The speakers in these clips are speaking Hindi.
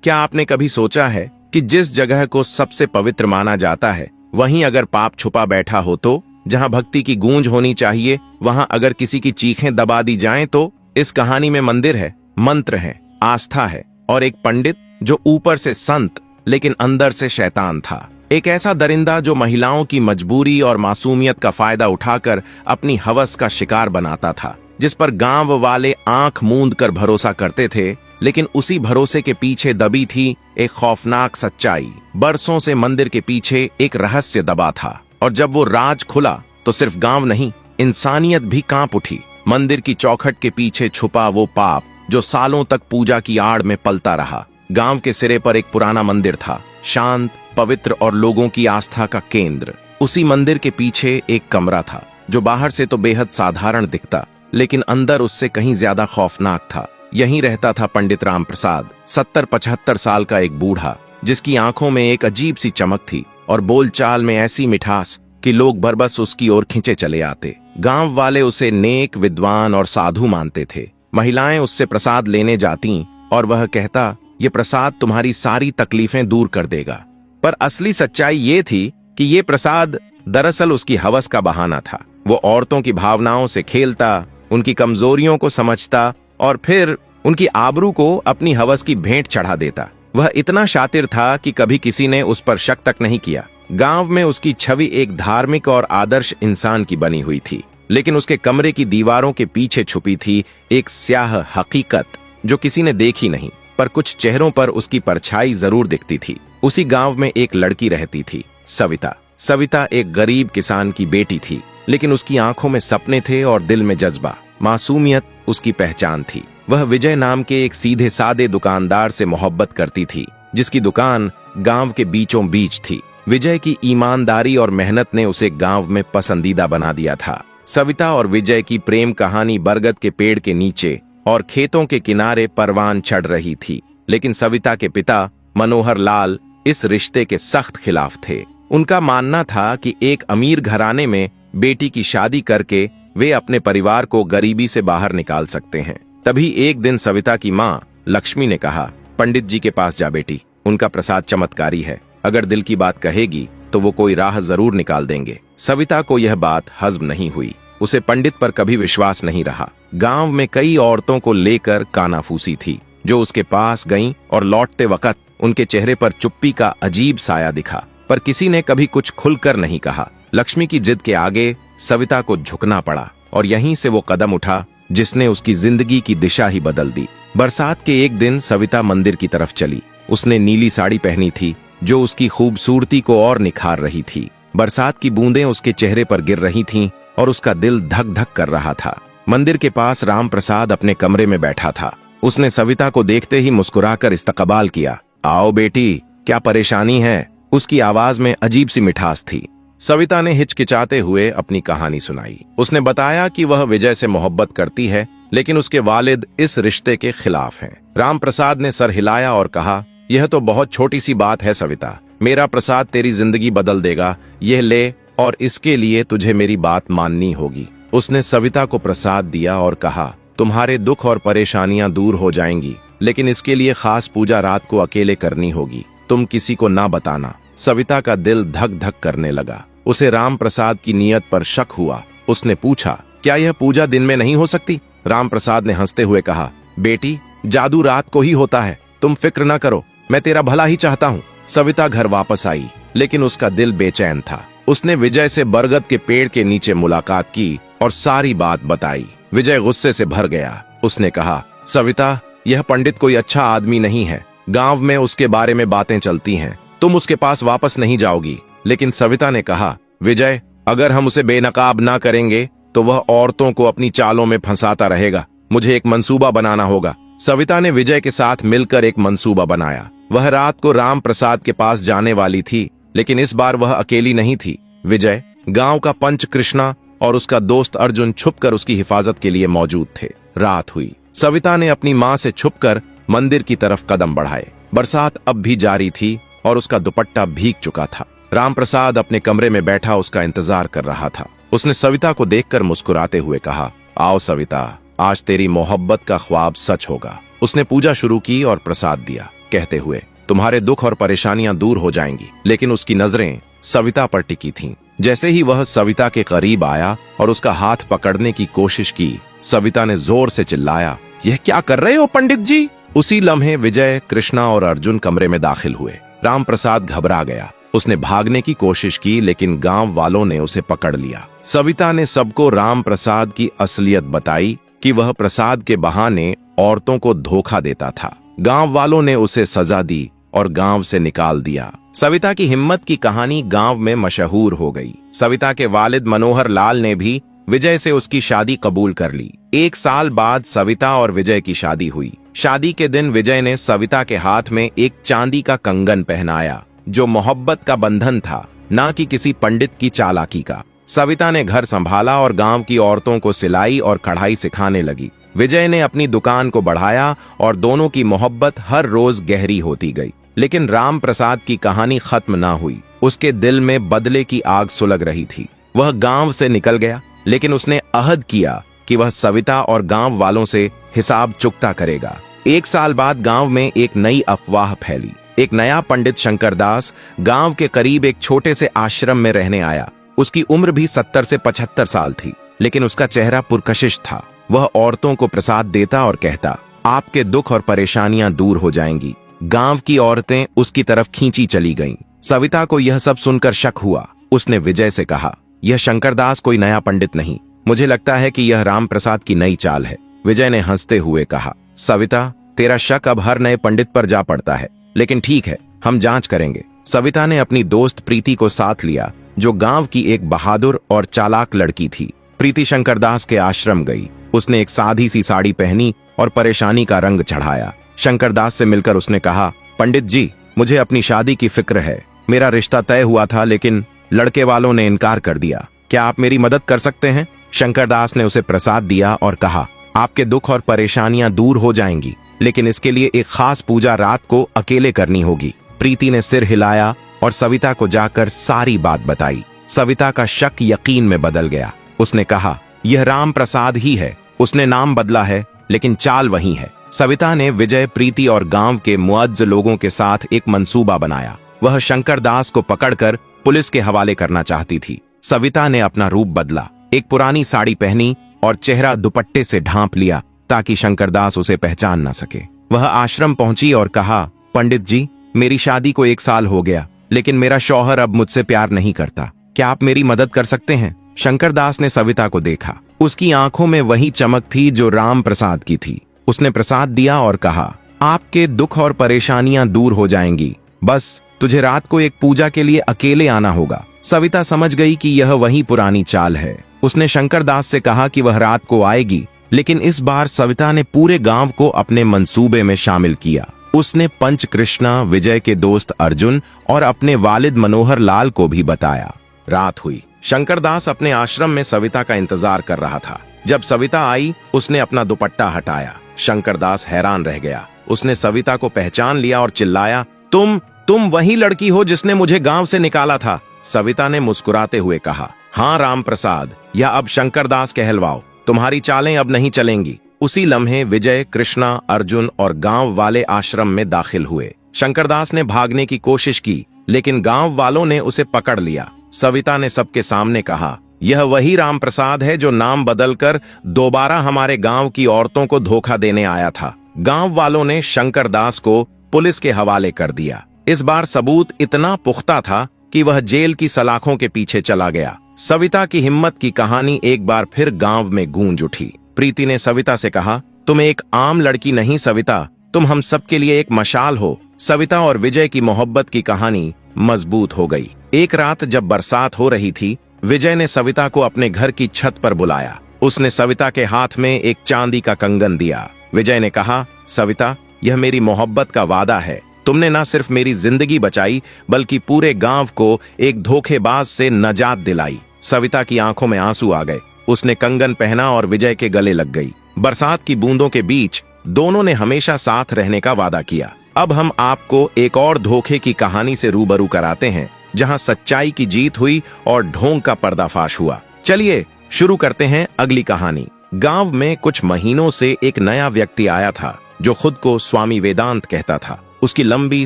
क्या आपने कभी सोचा है कि जिस जगह को सबसे पवित्र माना जाता है, वहीं अगर पाप छुपा बैठा हो तो? जहां भक्ति की गूंज होनी चाहिए, वहां अगर किसी की चीखें दबा दी जाएं तो? इस कहानी में मंदिर है, मंत्र है, आस्था है और एक पंडित जो ऊपर से संत लेकिन अंदर से शैतान था। एक ऐसा दरिंदा जो महिलाओं की मजबूरी और मासूमियत का फायदा उठाकर अपनी हवस का शिकार बनाता था, जिस पर गांव वाले आंख मूंद कर भरोसा करते थे। लेकिन उसी भरोसे के पीछे दबी थी एक खौफनाक सच्चाई। बरसों से मंदिर के पीछे एक रहस्य दबा था, और जब वो राज खुला तो सिर्फ गांव नहीं, इंसानियत भी कांप उठी। मंदिर की चौखट के पीछे छुपा वो पाप जो सालों तक पूजा की आड़ में पलता रहा। गांव के सिरे पर एक पुराना मंदिर था, शांत, पवित्र और लोगों की आस्था का केंद्र। उसी मंदिर के पीछे एक कमरा था जो बाहर से तो बेहद साधारण दिखता, लेकिन अंदर उससे कहीं ज्यादा खौफनाक था। यहीं रहता था पंडित राम प्रसाद, 70-75 साल का एक बूढ़ा, जिसकी आंखों में एक अजीब सी चमक थी और बोलचाल में ऐसी मिठास कि लोग बरबस उसकी ओर खींचे चले आते। गांव वाले उसे नेक, विद्वान और साधु मानते थे। महिलाएं उससे प्रसाद लेने जाती और वह कहता, ये प्रसाद तुम्हारी सारी तकलीफें दूर कर देगा। पर असली सच्चाई ये थी कि ये प्रसाद दरअसल उसकी हवस का बहाना था। वो औरतों की भावनाओं से खेलता, उनकी कमजोरियों को समझता और फिर उनकी आबरू को अपनी हवस की भेंट चढ़ा देता। वह इतना शातिर था कि कभी किसी ने उस पर शक तक नहीं किया। गांव में उसकी छवि एक धार्मिक और आदर्श इंसान की बनी हुई थी, लेकिन उसके कमरे की दीवारों के पीछे छुपी थी एक स्याह हकीकत जो किसी ने देखी नहीं, पर कुछ चेहरों पर उसकी परछाई जरूर दिखती थी। उसी गांव में एक लड़की रहती थी, सविता। सविता एक गरीब किसान की बेटी थी, लेकिन उसकी आंखों में सपने थे और दिल में जज्बा। मासूमियत उसकी पहचान थी। वह विजय नाम के एक सीधे सादे दुकानदार से मोहब्बत करती थी, जिसकी दुकान गांव के बीचों बीच थी। विजय की ईमानदारी और मेहनत ने उसे गांव में पसंदीदा बना दिया था। सविता और विजय की प्रेम कहानी बरगद के पेड़ के नीचे और खेतों के किनारे परवान चढ़ रही थी, लेकिन सविता के पिता मनोहर लाल इस रिश्ते के सख्त खिलाफ थे। उनका मानना था कि एक अमीर घराने में बेटी की शादी करके वे अपने परिवार को गरीबी से बाहर निकाल सकते हैं। तभी एक दिन सविता की माँ लक्ष्मी ने कहा, पंडित जी के पास जा बेटी, उनका प्रसाद चमत्कारी है, अगर दिल की बात कहेगी तो वो कोई राह जरूर निकाल देंगे। सविता को यह बात हजम नहीं हुई। उसे पंडित पर कभी विश्वास नहीं रहा। गांव में कई औरतों को लेकर कानाफूसी थी जो उसके पास गईं और लौटते वक्त उनके चेहरे पर चुप्पी का अजीब साया दिखा, पर किसी ने कभी कुछ खुलकर नहीं कहा। लक्ष्मी की जिद के आगे सविता को झुकना पड़ा और यहीं से वो कदम उठा जिसने उसकी जिंदगी की दिशा ही बदल दी। बरसात के एक दिन सविता मंदिर की तरफ चली। उसने नीली साड़ी पहनी थी जो उसकी खूबसूरती को और निखार रही थी। बरसात की बूंदें उसके चेहरे पर गिर रही थीं और उसका दिल धक धक कर रहा था। मंदिर के पास राम प्रसाद अपने कमरे में बैठा था। उसने सविता को देखते ही मुस्कुराकर इस्तकबाल किया। आओ बेटी, क्या परेशानी है? उसकी आवाज में अजीब सी मिठास थी। सविता ने हिचकिचाते हुए अपनी कहानी सुनाई। उसने बताया कि वह विजय से मोहब्बत करती है, लेकिन उसके वालिद इस रिश्ते के खिलाफ हैं। राम प्रसाद ने सर हिलाया और कहा, यह तो बहुत छोटी सी बात है सविता, मेरा प्रसाद तेरी जिंदगी बदल देगा। यह ले, और इसके लिए तुझे मेरी बात माननी होगी। उसने सविता को प्रसाद दिया और कहा, तुम्हारे दुख और परेशानियां दूर हो जाएंगी, लेकिन इसके लिए खास पूजा रात को अकेले करनी होगी। तुम किसी को ना बताना। सविता का दिल धक धक करने लगा। उसे राम प्रसाद की नीयत पर शक हुआ। उसने पूछा, क्या यह पूजा दिन में नहीं हो सकती? राम प्रसाद ने हंसते हुए कहा, बेटी, जादू रात को ही होता है, तुम फिक्र न करो, मैं तेरा भला ही चाहता हूँ। सविता घर वापस आई, लेकिन उसका दिल बेचैन था। उसने विजय से बरगद के पेड़ के नीचे मुलाकात की और सारी बात बताई। विजय गुस्से से भर गया। उसने कहा, सविता, यह पंडित कोई अच्छा आदमी नहीं है। गांव में उसके बारे में बातें चलती हैं, तुम उसके पास वापस नहीं जाओगी। लेकिन सविता ने कहा, विजय, अगर हम उसे बेनकाब ना करेंगे तो वह औरतों को अपनी चालों में फंसाता रहेगा। मुझे एक मंसूबा बनाना होगा। सविता ने विजय के साथ मिलकर एक मंसूबा बनाया। वह रात को राम प्रसाद के पास जाने वाली थी, लेकिन इस बार वह अकेली नहीं थी। विजय, गांव का पंच कृष्णा और उसका दोस्त अर्जुन छुपकर उसकी हिफाजत के लिए मौजूद थे। रात हुई। सविता ने अपनी मां से छुपकर मंदिर की तरफ कदम बढ़ाए। बरसात अब भी जारी थी और उसका दुपट्टा भीग चुका था। राम प्रसाद अपने कमरे में बैठा उसका इंतजार कर रहा था। उसने सविता को देखकर मुस्कुराते हुए कहा, आओ सविता, आज तेरी मोहब्बत का ख्वाब सच होगा। उसने पूजा शुरू की और प्रसाद दिया। कहते हुए, तुम्हारे दुख और परेशानियां दूर हो जाएंगी। लेकिन उसकी नजरें सविता पर टिकी थीं। जैसे ही वह सविता के करीब आया और उसका हाथ पकड़ने की कोशिश की, सविता ने जोर से चिल्लाया, यह क्या कर रहे हो पंडित जी? उसी लम्हे विजय, कृष्णा और अर्जुन कमरे में दाखिल हुए। राम प्रसाद घबरा गया। उसने भागने की कोशिश की, लेकिन गांव वालों ने उसे पकड़ लिया। सविता ने सबको राम प्रसाद की असलियत बताई कि वह प्रसाद के बहाने औरतों को धोखा देता था। गांव वालों ने उसे सजा दी और गांव से निकाल दिया। सविता की हिम्मत की कहानी गांव में मशहूर हो गई। सविता के वालिद मनोहर लाल ने भी विजय से उसकी शादी कबूल कर ली। 1 साल बाद सविता और विजय की शादी हुई। शादी के दिन विजय ने सविता के हाथ में एक चांदी का कंगन पहनाया, जो मोहब्बत का बंधन था, ना कि किसी पंडित की चालाकी का। सविता ने घर संभाला और गांव की औरतों को सिलाई और कढ़ाई सिखाने लगी। विजय ने अपनी दुकान को बढ़ाया और दोनों की मोहब्बत हर रोज गहरी होती गई। लेकिन राम प्रसाद की कहानी खत्म ना हुई। उसके दिल में बदले की आग सुलग रही थी। वह गांव से निकल गया, लेकिन उसने अहद किया कि वह सविता और गांव वालों से हिसाब चुकता करेगा। 1 साल बाद गांव में एक नई अफवाह फैली। एक नया पंडित शंकरदास गांव के करीब एक छोटे से आश्रम में रहने आया। उसकी उम्र भी 70 से 75 साल थी, लेकिन उसका चेहरा पुरकशिश था। वह औरतों को प्रसाद देता और कहता, आपके दुख और परेशानियां दूर हो जाएंगी। गांव की औरतें उसकी तरफ खींची चली गईं। सविता को यह सब सुनकर शक हुआ। उसने विजय से कहा, यह शंकरदास कोई नया पंडित नहीं, मुझे लगता है कि यह राम प्रसाद की नई चाल है। विजय ने हंसते हुए कहा, सविता, तेरा शक अब हर नए पंडित पर जा पड़ता है, लेकिन ठीक है, हम जांच करेंगे। सविता ने अपनी दोस्त प्रीति को साथ लिया, जो गांव की एक बहादुर और चालाक लड़की थी। प्रीति शंकरदास के आश्रम गई। उसने एक सादी सी साड़ी पहनी और परेशानी का रंग चढ़ाया। शंकरदास से मिलकर उसने कहा, पंडित जी, मुझे अपनी शादी की फिक्र है। मेरा रिश्ता तय हुआ था, लेकिन लड़के वालों ने इनकार कर दिया। क्या आप मेरी मदद कर सकते हैं? शंकरदास ने उसे प्रसाद दिया और कहा, आपके दुख और परेशानियां दूर हो जाएंगी, लेकिन इसके लिए एक खास पूजा रात को अकेले करनी होगी। प्रीति ने सिर हिलाया और सविता को जाकर सारी बात बताई। सविता का शक यकीन में बदल गया। उसने कहा, यह राम प्रसाद ही है। उसने नाम बदला है, लेकिन चाल वही है। सविता ने विजय, प्रीति और गांव के मुअज्ज लोगों के साथ एक मंसूबा बनाया। वह शंकरदास को पकड़कर पुलिस के हवाले करना चाहती थी। सविता ने अपना रूप बदला, एक पुरानी साड़ी पहनी और चेहरा दुपट्टे से ढांप लिया, ताकि शंकरदास उसे पहचान न सके। वह आश्रम पहुंची और कहा, पंडित जी, मेरी शादी को 1 साल हो गया, लेकिन मेरा शौहर अब मुझसे प्यार नहीं करता। क्या आप मेरी मदद कर सकते हैं? शंकरदास ने सविता को देखा। उसकी आंखों में वही चमक थी जो राम प्रसाद की थी। उसने प्रसाद दिया और कहा, आपके दुख और परेशानियां दूर हो जाएंगी, बस तुझे रात को एक पूजा के लिए अकेले आना होगा। सविता समझ गई कि यह वही पुरानी चाल है। उसने शंकरदास से कहा कि वह रात को आएगी, लेकिन इस बार सविता ने पूरे गांव को अपने मंसूबे में शामिल किया। उसने पंच कृष्णा, विजय के दोस्त अर्जुन और अपने वालिद मनोहर लाल को भी बताया। रात हुई। शंकरदास अपने आश्रम में सविता का इंतजार कर रहा था। जब सविता आई, उसने अपना दुपट्टा हटाया। शंकरदास हैरान रह गया। उसने सविता को पहचान लिया और चिल्लाया, तुम वही लड़की हो जिसने मुझे गांव से निकाला था। सविता ने मुस्कुराते हुए कहा, हाँ राम प्रसाद, या अब शंकरदास कहलवाओ, तुम्हारी चालें अब नहीं चलेंगी। उसी लम्हे विजय, कृष्णा, अर्जुन और गांव वाले आश्रम में दाखिल हुए। शंकरदास ने भागने की कोशिश की, लेकिन गांव वालों ने उसे पकड़ लिया। सविता ने सबके सामने कहा, यह वही राम प्रसाद है जो नाम बदलकर दोबारा हमारे गांव की औरतों को धोखा देने आया था। गांव वालों ने शंकरदास को पुलिस के हवाले कर दिया। इस बार सबूत इतना पुख्ता था कि वह जेल की सलाखों के पीछे चला गया। सविता की हिम्मत की कहानी एक बार फिर गांव में गूंज उठी। प्रीति ने सविता से कहा, तुम एक आम लड़की नहीं सविता, तुम हम सबके लिए एक मशाल हो। सविता और विजय की मोहब्बत की कहानी मजबूत हो गई। एक रात जब बरसात हो रही थी, विजय ने सविता को अपने घर की छत पर बुलाया। उसने सविता के हाथ में एक चांदी का कंगन दिया। विजय ने कहा, सविता, यह मेरी मोहब्बत का वादा है। तुमने न सिर्फ मेरी जिंदगी बचाई, बल्कि पूरे गांव को एक धोखेबाज से नजात दिलाई। सविता की आंखों में आंसू आ गए। उसने कंगन पहना और विजय के गले लग गई। बरसात की बूंदों के बीच दोनों ने हमेशा साथ रहने का वादा किया। अब हम आपको एक और धोखे की कहानी से रूबरू कराते हैं, जहां सच्चाई की जीत हुई और ढोंग का पर्दाफाश हुआ। चलिए शुरू करते हैं अगली कहानी। गांव में कुछ महीनों से एक नया व्यक्ति आया था, जो खुद को स्वामी वेदांत कहता था। उसकी लंबी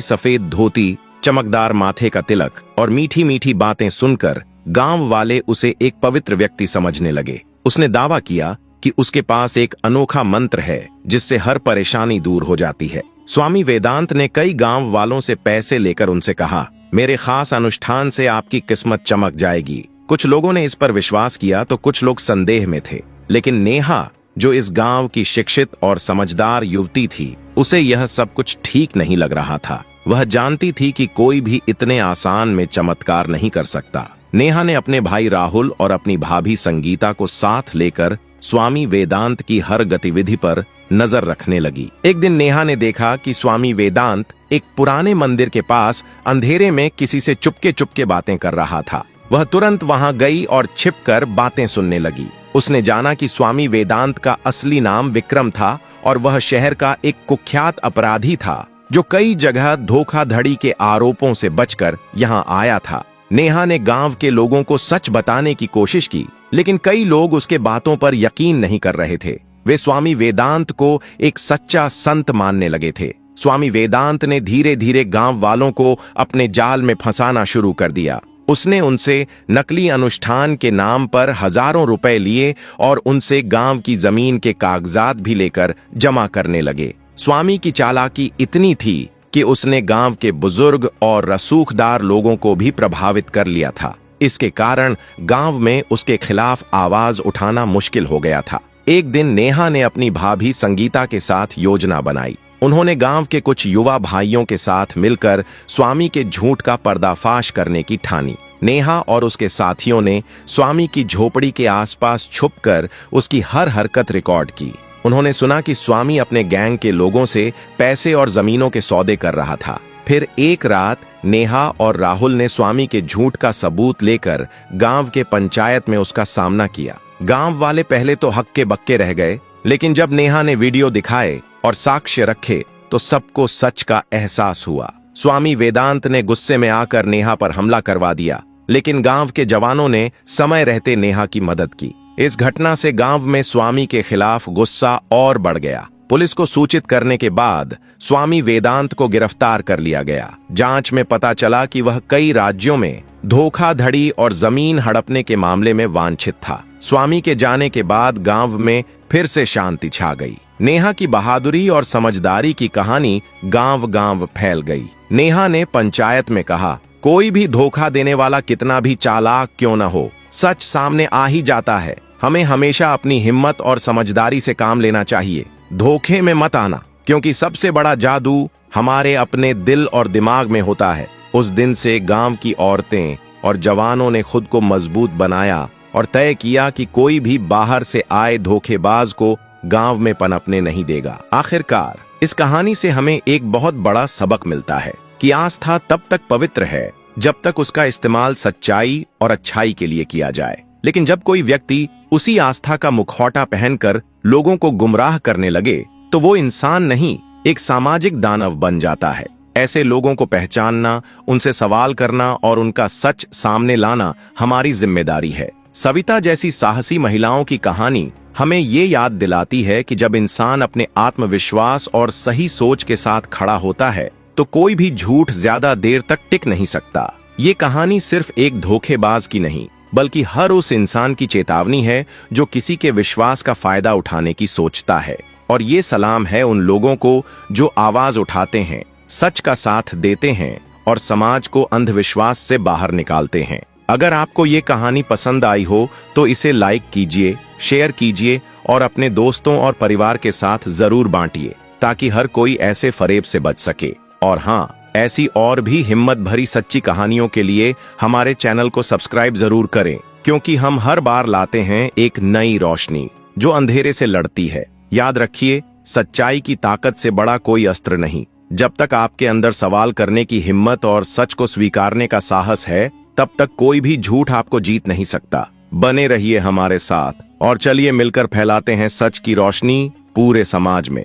सफेद धोती, चमकदार माथे का तिलक और मीठी मीठी बातें सुनकर गांव वाले उसे एक पवित्र व्यक्ति समझने लगे। उसने दावा किया कि उसके पास एक अनोखा मंत्र है जिससे हर परेशानी दूर हो जाती है। स्वामी वेदांत ने कई गांव वालों से पैसे लेकर उनसे कहा, मेरे खास अनुष्ठान से आपकी किस्मत चमक जाएगी। कुछ लोगों ने इस पर विश्वास किया तो कुछ लोग संदेह में थे, लेकिन नेहा, जो इस गांव की शिक्षित और समझदार युवती थी, उसे यह सब कुछ ठीक नहीं लग रहा था। वह जानती थी कि कोई भी इतने आसान में चमत्कार नहीं कर सकता। नेहा ने अपने भाई राहुल और अपनी भाभी संगीता को साथ लेकर स्वामी वेदांत की हर गतिविधि पर नजर रखने लगी। एक दिन नेहा ने देखा कि स्वामी वेदांत एक पुराने मंदिर के पास अंधेरे में किसी से चुपके चुपके बातें कर रहा था। वह तुरंत वहां गई और छिपकर बातें सुनने लगी। उसने जाना कि स्वामी वेदांत का असली नाम विक्रम था और वह शहर का एक कुख्यात अपराधी था जो कई जगह धोखाधड़ी के आरोपों से बचकर यहाँ आया था। नेहा ने गांव के लोगों को सच बताने की कोशिश की, लेकिन कई लोग उसके बातों पर यकीन नहीं कर रहे थे। वे स्वामी वेदांत को एक सच्चा संत मानने लगे थे। स्वामी वेदांत ने धीरे धीरे गांव वालों को अपने जाल में फंसाना शुरू कर दिया। उसने उनसे नकली अनुष्ठान के नाम पर हजारों रुपए लिए और उनसे गांव की जमीन के कागजात भी लेकर जमा करने लगे। स्वामी की चालाकी इतनी थी कि उसने गांव के बुजुर्ग और रसूखदार लोगों को भी प्रभावित कर लिया था। इसके कारण गांव में उसके खिलाफ आवाज उठाना मुश्किल हो गया था। एक दिन नेहा ने अपनी भाभी संगीता के साथ योजना बनाई। उन्होंने गांव के कुछ युवा भाइयों के साथ मिलकर स्वामी के झूठ का पर्दाफाश करने की ठानी। नेहा और उसके साथियों ने स्वामी की झोपड़ी के आसपास छुपकर उसकी हर हरकत रिकॉर्ड की। उन्होंने सुना कि स्वामी अपने गैंग के लोगों से पैसे और जमीनों के सौदे कर रहा था। फिर एक रात नेहा और राहुल ने स्वामी के झूठ का सबूत लेकर गांव के पंचायत में उसका सामना किया। गांव वाले पहले तो हक्के बक्के रह गए, लेकिन जब नेहा ने वीडियो दिखाए और साक्ष्य रखे तो सबको सच का एहसास हुआ। स्वामी वेदांत ने गुस्से में आकर नेहा पर हमला करवा दिया, लेकिन गांव के जवानों ने समय रहते नेहा की मदद की। इस घटना से गांव में स्वामी के खिलाफ गुस्सा और बढ़ गया। पुलिस को सूचित करने के बाद स्वामी वेदांत को गिरफ्तार कर लिया गया। जांच में पता चला कि वह कई राज्यों में धोखाधड़ी और जमीन हड़पने के मामले में वांछित था। स्वामी के जाने के बाद गांव में फिर से शांति छा गई। नेहा की बहादुरी और समझदारी की कहानी गांव गांव फैल गई। नेहा ने पंचायत में कहा, कोई भी धोखा देने वाला कितना भी चालाक क्यों न हो, सच सामने आ ही जाता है। हमें हमेशा अपनी हिम्मत और समझदारी से काम लेना चाहिए। धोखे में मत आना, क्योंकि सबसे बड़ा जादू हमारे अपने दिल और दिमाग में होता है। उस दिन से गांव की औरतें और जवानों ने खुद को मजबूत बनाया और तय किया कि कोई भी बाहर से आए धोखेबाज को गांव में पनपने नहीं देगा। आखिरकार इस कहानी से हमें एक बहुत बड़ा सबक मिलता है कि आस्था तब तक पवित्र है जब तक उसका इस्तेमाल सच्चाई और अच्छाई के लिए किया जाए। लेकिन जब कोई व्यक्ति उसी आस्था का मुखौटा पहनकर लोगों को गुमराह करने लगे तो वो इंसान नहीं, एक सामाजिक दानव बन जाता है। ऐसे लोगों को पहचानना, उनसे सवाल करना और उनका सच सामने लाना हमारी जिम्मेदारी है। सविता जैसी साहसी महिलाओं की कहानी हमें ये याद दिलाती है कि जब इंसान अपने आत्मविश्वास और सही सोच के साथ खड़ा होता है तो कोई भी झूठ ज्यादा देर तक टिक नहीं सकता। ये कहानी सिर्फ एक धोखेबाज की नहीं, बल्कि हर उस इंसान की चेतावनी है जो किसी के विश्वास का फायदा उठाने की सोचता है। और ये सलाम है उन लोगों को जो आवाज उठाते हैं, सच का साथ देते हैं और समाज को अंधविश्वास से बाहर निकालते हैं। अगर आपको ये कहानी पसंद आई हो तो इसे लाइक कीजिए, शेयर कीजिए और अपने दोस्तों और परिवार के साथ जरूर बांटिए, ताकि हर कोई ऐसे फरेब से बच सके। और हाँ, ऐसी और भी हिम्मत भरी सच्ची कहानियों के लिए हमारे चैनल को सब्सक्राइब जरूर करें, क्योंकि हम हर बार लाते हैं एक नई रोशनी जो अंधेरे से लड़ती है। याद रखिए, सच्चाई की ताकत से बड़ा कोई अस्त्र नहीं। जब तक आपके अंदर सवाल करने की हिम्मत और सच को स्वीकारने का साहस है, तब तक कोई भी झूठ आपको जीत नहीं सकता। बने रहिए हमारे साथ और चलिए मिलकर फैलाते हैं सच की रोशनी पूरे समाज में।